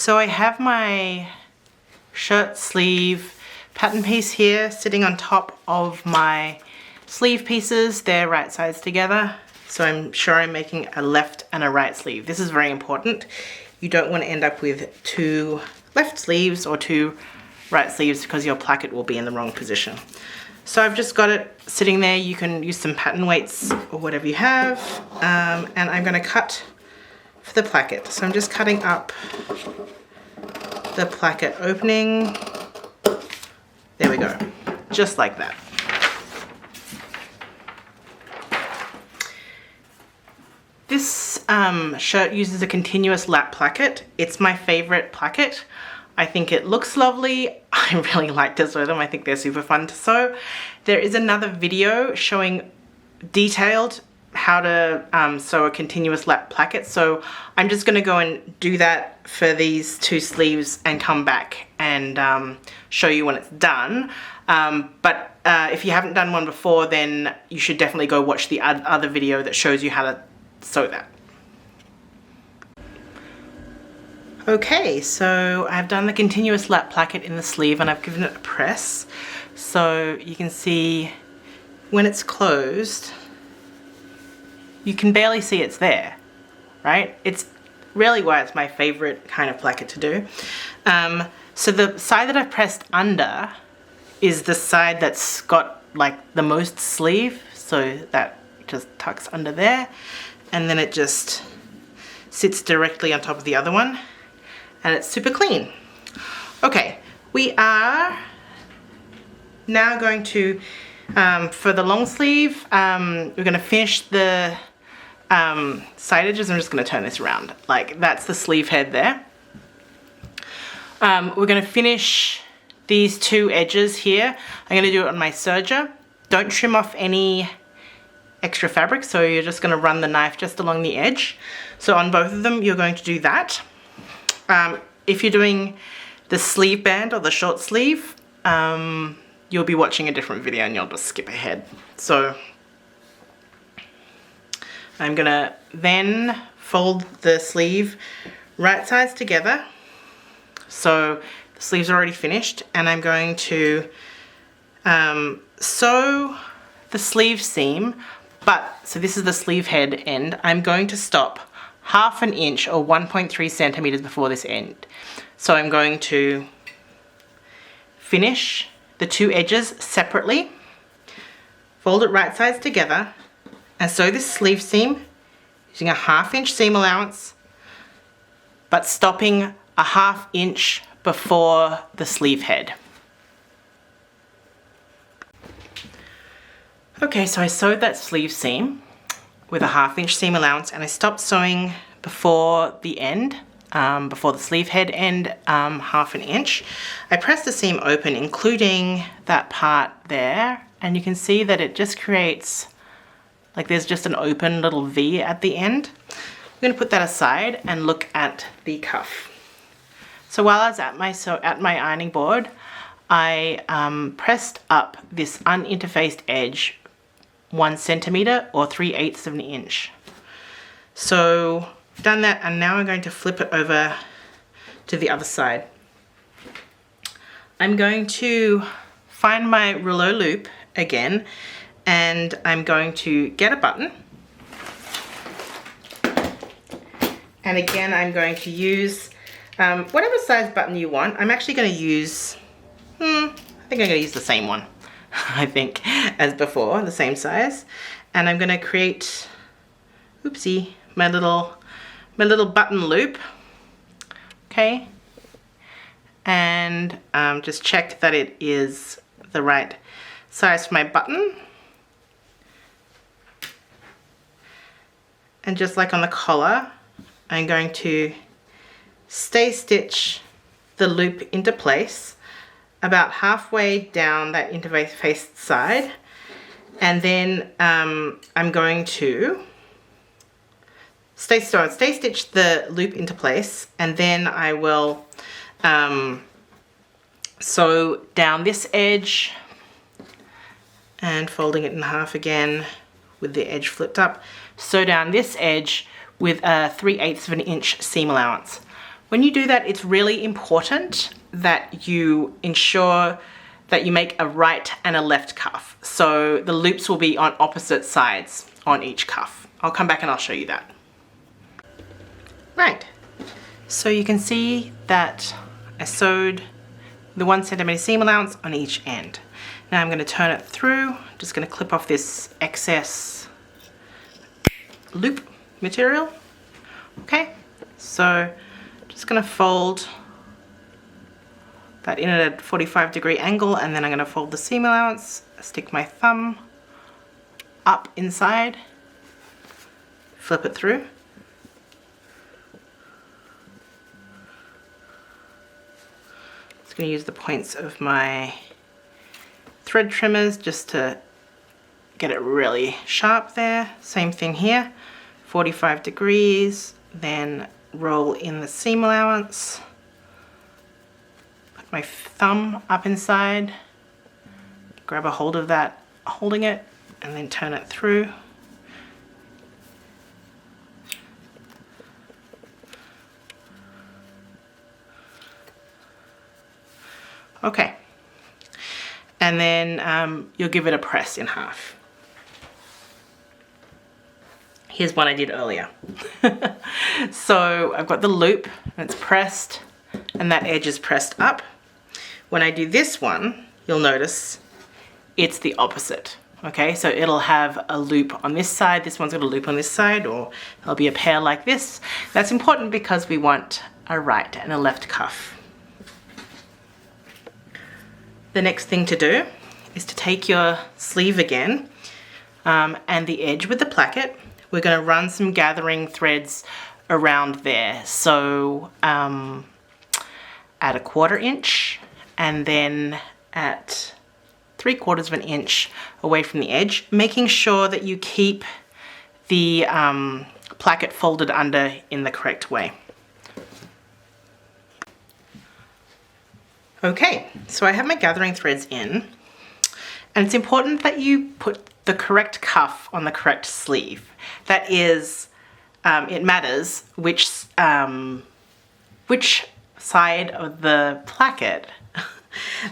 So I have my shirt sleeve pattern piece here sitting on top of my sleeve pieces. They're right sides together. So I'm sure I'm making a left and a right sleeve. This is very important. You don't want to end up with two left sleeves or two right sleeves because your placket will be in the wrong position. So I've just got it sitting there. You can use some pattern weights or whatever you have. And I'm going to cut for the placket. So I'm just cutting up the placket opening. There we go. Just like that. This shirt uses a continuous lap placket. It's my favorite placket. I think it looks lovely. I really like to sew them. I think they're super fun to sew. There is another video showing detailed how to sew a continuous lap placket. So I'm just going to go and do that for these two sleeves and come back and show you when it's done. But if you haven't done one before, then you should definitely go watch the other video that shows you how to sew that. Okay, so I've done the continuous lap placket in the sleeve and I've given it a press. So you can see when it's closed, you can barely see it's there, right? It's really why it's my favorite kind of placket to do. So the side that I've pressed under is the side that's got like the most sleeve. So that just tucks under there and then it just sits directly on top of the other one. And it's super clean. Okay, we are now going to, for the long sleeve, we're going to finish the side edges. I'm just going to turn this around. Like, that's the sleeve head there. We're going to finish these two edges here. I'm going to do it on my serger. Don't trim off any extra fabric, so you're just going to run the knife just along the edge. So on both of them, you're going to do that. If you're doing the sleeve band or the short sleeve, you'll be watching a different video and you'll just skip ahead. So I'm gonna then fold the sleeve right sides together. So the sleeve's already finished and I'm going to sew the sleeve seam, so this is the sleeve head end. I'm going to stop ½ an inch or 1.3 centimeters before this end. So I'm going to finish the two edges separately, fold it right sides together, and sew this sleeve seam using a ½ inch seam allowance, but stopping a ½ inch before the sleeve head. Okay, so I sewed that sleeve seam with a ½ inch seam allowance and I stopped sewing before the end, before the sleeve head end, ½ an inch. I pressed the seam open, including that part there, and you can see that it just creates, like there's just an open little V at the end. I'm going to put that aside and look at the cuff. So while I was at my ironing board, I pressed up this uninterfaced edge 1 centimeter or 3/8 of an inch. So I've done that and now I'm going to flip it over to the other side. I'm going to find my rouleau loop again and I'm going to get a button. And again, I'm going to use whatever size button you want. I'm actually going to use, I think I'm going to use the same one. I think, as before, the same size. And I'm going to create, oopsie, my little button loop. Okay. And just check that it is the right size for my button. And just like on the collar, I'm going to stay stitch the loop into place about halfway down that interfaced side, and then I'm going to stay stitch the loop into place, and then I will sew down this edge and folding it in half again with the edge flipped up, sew down this edge with a 3/8 of an inch seam allowance. When you do that, it's really important that you ensure that you make a right and a left cuff. So the loops will be on opposite sides on each cuff. I'll come back and I'll show you that. Right, so you can see that I sewed the 1 centimeter seam allowance on each end. Now I'm going to turn it through, just going to clip off this excess loop material. Okay, so just going to fold that in at a 45-degree angle, and then I'm going to fold the seam allowance, stick my thumb up inside, flip it through. Just going to use the points of my thread trimmers just to get it really sharp there. Same thing here, 45 degrees, then roll in the seam allowance, put my thumb up inside, grab a hold of that, holding it, and then turn it through. Okay, and then you'll give it a press in half. Here's one I did earlier. So I've got the loop and it's pressed and that edge is pressed up. When I do this one, you'll notice it's the opposite. Okay, so it'll have a loop on this side, this one's got a loop on this side, or there'll be a pair like this. That's important because we want a right and a left cuff. The next thing to do is to take your sleeve again and the edge with the placket. We're going to run some gathering threads around there. So at a 1/4 inch and then at 3/4 of an inch away from the edge, making sure that you keep the placket folded under in the correct way. Okay, so I have my gathering threads in, and it's important that you put the correct cuff on the correct sleeve. That is, it matters which side of the placket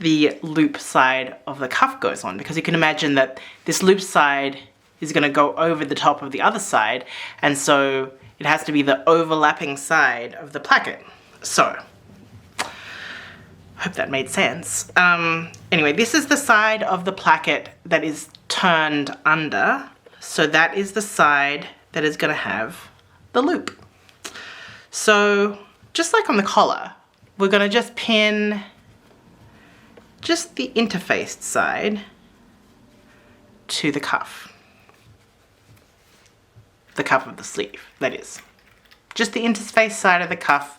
the loop side of the cuff goes on, because you can imagine that this loop side is going to go over the top of the other side, and so it has to be the overlapping side of the placket. So hope that made sense. Anyway, this is the side of the placket that is turned under, so that is the side that is going to have the loop. So just like on the collar, we're going to just pin just the interfaced side to the cuff of the sleeve, that is. Just the interfaced side of the cuff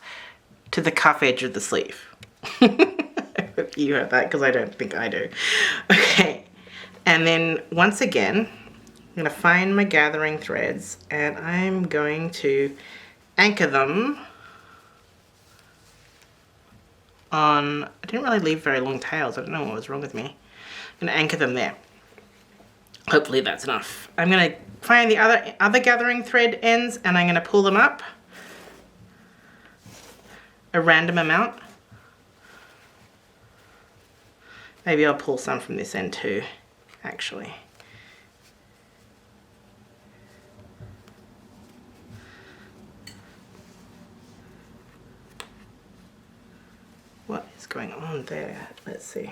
to the cuff edge of the sleeve. I hope you heard that, because I don't think I do. Okay, and then once again, I'm going to find my gathering threads and I'm going to anchor them on, I didn't really leave very long tails, I don't know what was wrong with me. I'm going to anchor them there. Hopefully that's enough. I'm going to find the other gathering thread ends and I'm going to pull them up a random amount. Maybe I'll pull some from this end too, actually. What is going on there? Let's see.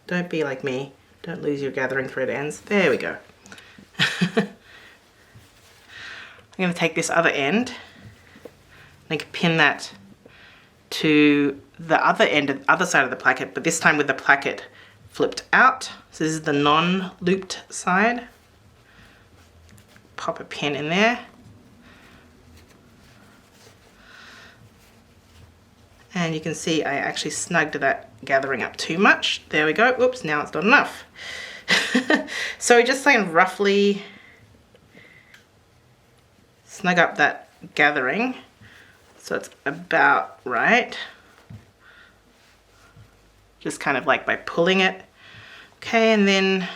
Don't be like me. Don't lose your gathering thread ends. There we go. I'm going to take this other end and pin that to the other end, of the other side of the placket, but this time with the placket flipped out. So this is the non-looped side. Pop a pin in there. And you can see I actually snugged that gathering up too much. There we go. Whoops, now it's not enough. So just saying roughly snug up that gathering so it's about right. Just kind of like by pulling it. Okay, and then I'm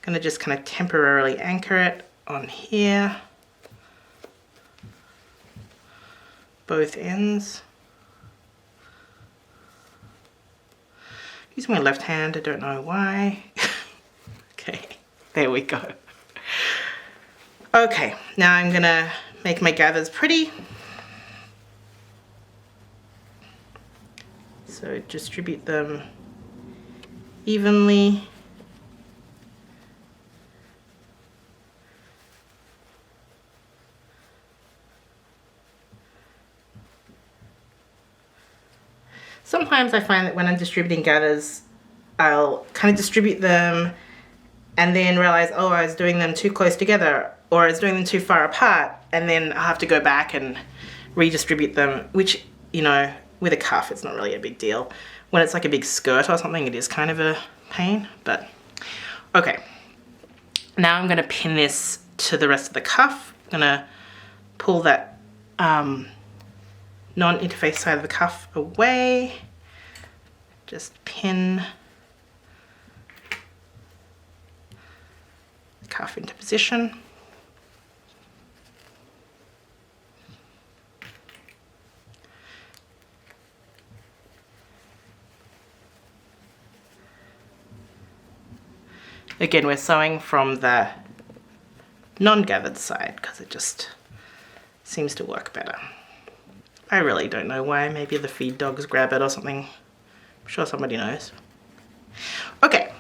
gonna just kind of temporarily anchor it on here. both ends. Using my left hand, I don't know why. Okay, there we go. Okay, now I'm gonna make my gathers pretty. So distribute them evenly. Sometimes I find that when I'm distributing gathers, I'll kind of distribute them and then realize, oh, I was doing them too close together, or I was doing them too far apart, and then I have to go back and redistribute them, which, you know, with a cuff, it's not really a big deal. When it's like a big skirt or something, it is kind of a pain, but okay. Now I'm gonna pin this to the rest of the cuff. I'm gonna pull that non-interface side of the cuff away. Just pin the cuff into position. Again, we're sewing from the non-gathered side because it just seems to work better. I really don't know why. Maybe the feed dogs grab it or something. I'm sure somebody knows. Okay,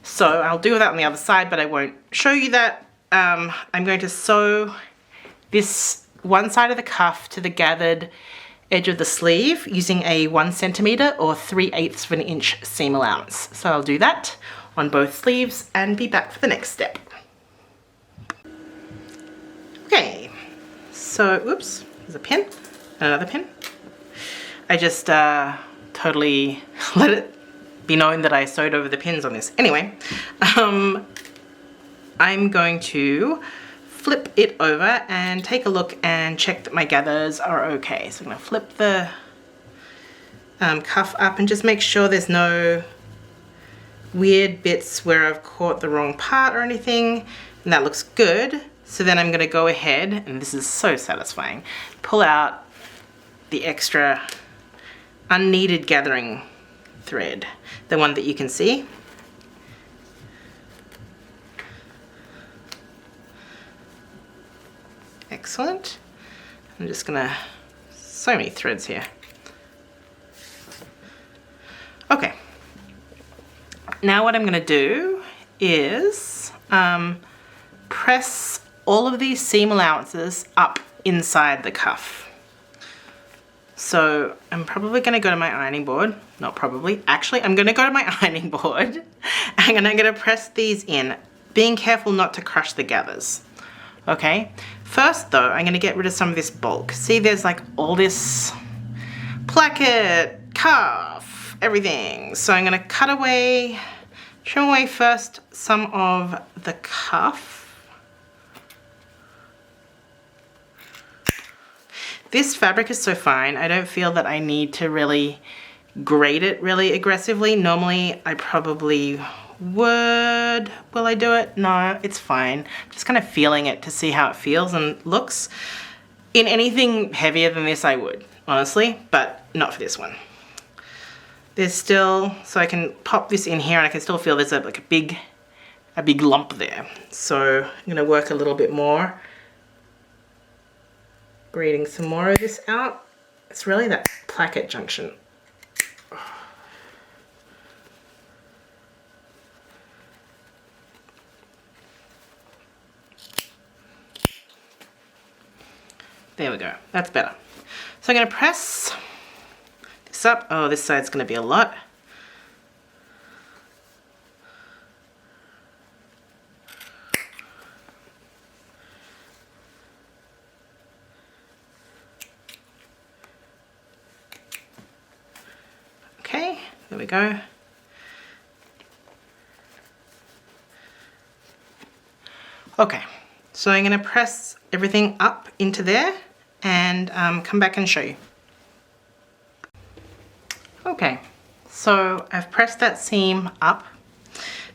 so I'll do that on the other side, but I won't show you that. I'm going to sew this one side of the cuff to the gathered edge of the sleeve using a 1 centimeter or 3/8 of an inch seam allowance. So I'll do that on both sleeves and be back for the next step. Okay, so, oops, there's a pin, another pin. I just totally let it be known that I sewed over the pins on this. Anyway, I'm going to flip it over and take a look and check that my gathers are okay. So I'm gonna flip the cuff up and just make sure there's no weird bits where I've caught the wrong part or anything, and that looks good. So then I'm gonna go ahead, and this is so satisfying, pull out the extra unneeded gathering thread, the one that you can see. Excellent. I'm just gonna, so many threads here. Okay. Now what I'm gonna do is press all of these seam allowances up inside the cuff. So I'm probably gonna go to my ironing board. Not probably, actually, I'm gonna go to my ironing board and I'm gonna press these in, being careful not to crush the gathers. Okay, first though, I'm gonna get rid of some of this bulk. See, there's like all this placket, cuff, everything. So I'm gonna cut away, trim away first some of the cuff. This fabric is so fine, I don't feel that I need to really grate it really aggressively. Normally I probably would. Will I do it? No, it's fine. Just kind of feeling it to see how it feels and looks. In anything heavier than this I would, honestly, but not for this one. There's still, so I can pop this in here and I can still feel there's like a big lump there. So I'm gonna work a little bit more, grating some more of this out. It's really that placket junction. There we go, that's better. So I'm gonna press this up. Oh, this side's gonna be a lot. Okay, there we go. Okay, so I'm gonna press everything up into there and come back and show you. Okay, so I've pressed that seam up.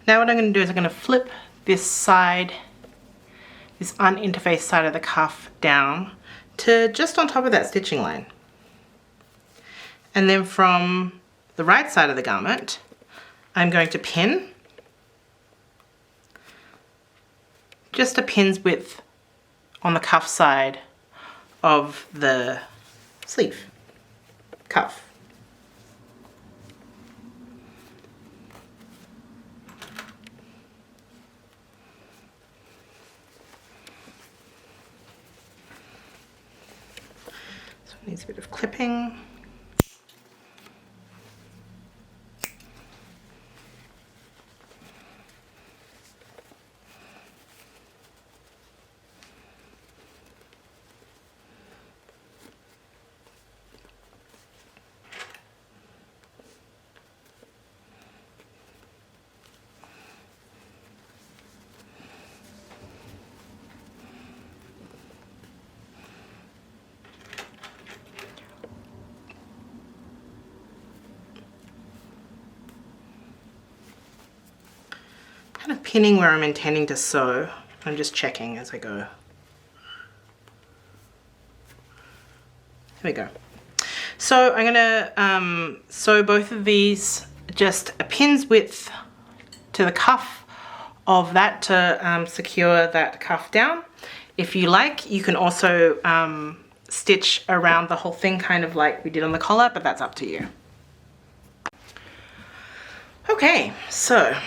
Now what I'm going to do is I'm going to flip this side, this uninterfaced side of the cuff down to just on top of that stitching line. And then from the right side of the garment, I'm going to pin just a pin's width on the cuff side of the sleeve, cuff. So it needs a bit of clipping. Kind of pinning where I'm intending to sew. I'm just checking as I go. There we go. So I'm gonna sew both of these just a pin's width to the cuff of that to secure that cuff down. If you like, you can also stitch around the whole thing kind of like we did on the collar, but that's up to you. Okay, so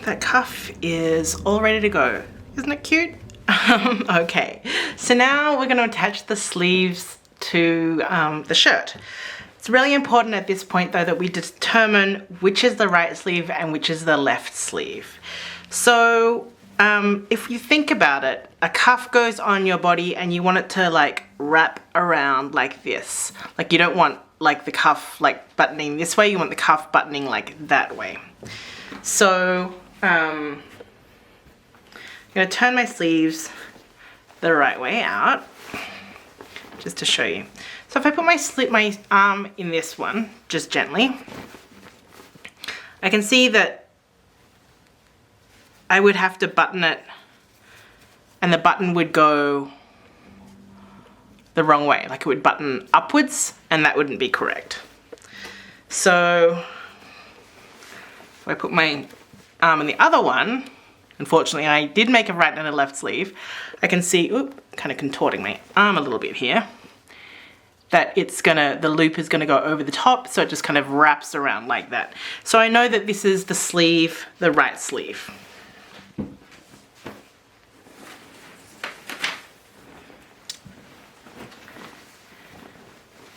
that cuff is all ready to go. Isn't it cute? Okay, so now we're going to attach the sleeves to the shirt. It's really important at this point though that we determine which is the right sleeve and which is the left sleeve. So if you think about it, a cuff goes on your body and you want it to like wrap around like this. Like you don't want like the cuff like buttoning this way, you want the cuff buttoning like that way. So I'm going to turn my sleeves the right way out just to show you. So if I put my arm in this one, just gently, I can see that I would have to button it and the button would go the wrong way. Like it would button upwards and that wouldn't be correct. So if I put my arm in the other one, unfortunately I did make a right and a left sleeve, I can see, oop, kind of contorting my arm a little bit here, that the loop is gonna go over the top, so it just kind of wraps around like that. So I know that this is the sleeve, the right sleeve.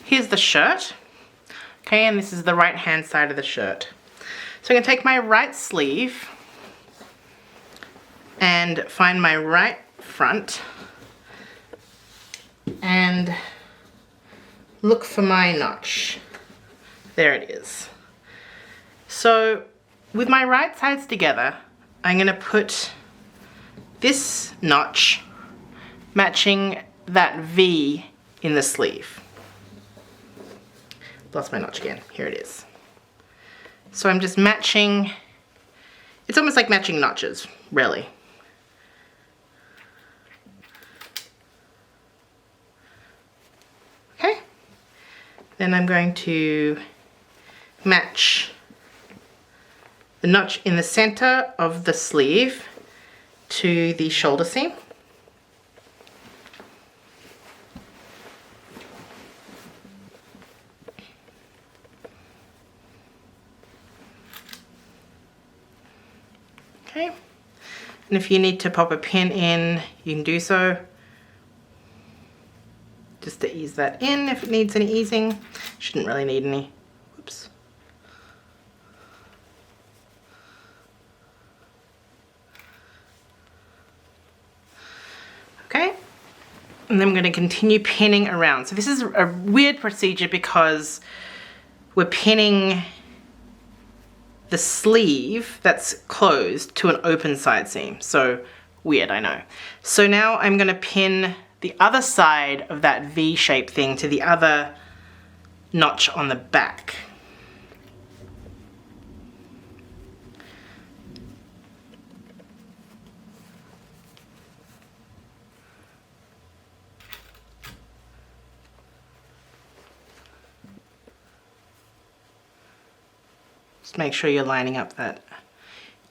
Here's the shirt, okay, and this is the right hand side of the shirt. So I'm going to take my right sleeve and find my right front and look for my notch. There it is. So with my right sides together, I'm going to put this notch matching that V in the sleeve. Lost my notch again. Here it is. So I'm just matching, it's almost like matching notches, really. Okay. Then I'm going to match the notch in the center of the sleeve to the shoulder seam. Okay, and if you need to pop a pin in, you can do so. Just to ease that in if it needs any easing. Shouldn't really need any. Whoops. Okay, and then I'm going to continue pinning around. So this is a weird procedure because we're pinning the sleeve that's closed to an open side seam. So weird, I know. So now I'm going to pin the other side of that V-shaped thing to the other notch on the back. Just make sure you're lining up that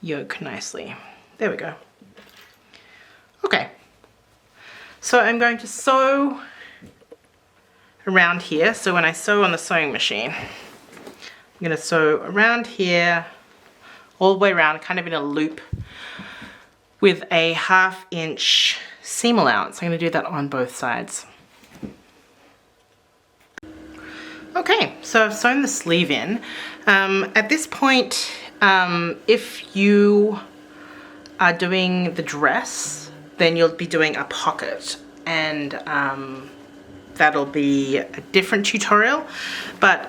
yoke nicely. There we go. Okay, so I'm going to sew around here. So when I sew on the sewing machine, I'm going to sew around here, all the way around, kind of in a loop with a 1/2 inch seam allowance. I'm going to do that on both sides. Okay, so I've sewn the sleeve in. At this point, if you are doing the dress, then you'll be doing a pocket, and that'll be a different tutorial. But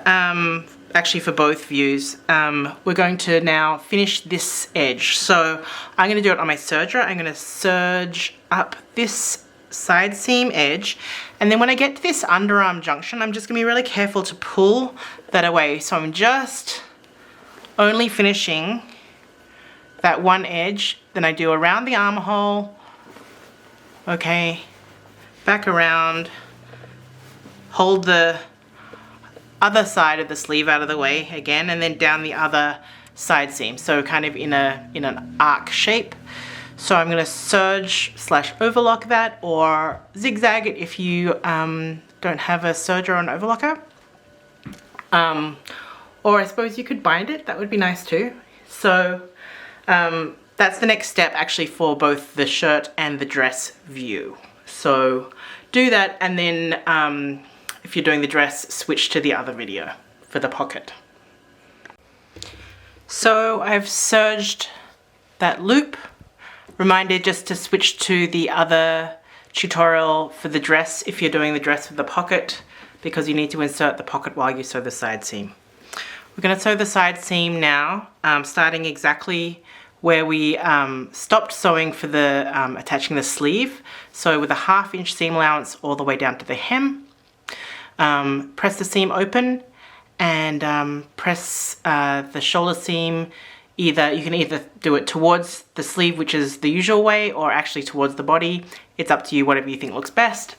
actually for both views, we're going to now finish this edge. So I'm going to do it on my serger. I'm going to serge up this side seam edge, and then when I get to this underarm junction, I'm just going to be really careful to pull that away. So I'm just only finishing that one edge, then I do around the armhole, okay, back around, hold the other side of the sleeve out of the way again, and then down the other side seam, so kind of in an arc shape. So I'm going to serge / overlock that, or zigzag it if you don't have a serger or an overlocker. Or I suppose you could bind it, that would be nice too. So that's the next step actually for both the shirt and the dress view. So do that, and then if you're doing the dress, switch to the other video for the pocket. So I've serged that loop. Reminder just to switch to the other tutorial for the dress if you're doing the dress with the pocket, because you need to insert the pocket while you sew the side seam. We're going to sew the side seam now, starting exactly where we stopped sewing for the attaching the sleeve. So with a 1/2 inch seam allowance all the way down to the hem. Press the seam open and press the shoulder seam. You can either do it towards the sleeve, which is the usual way, or actually towards the body. It's up to you, whatever you think looks best.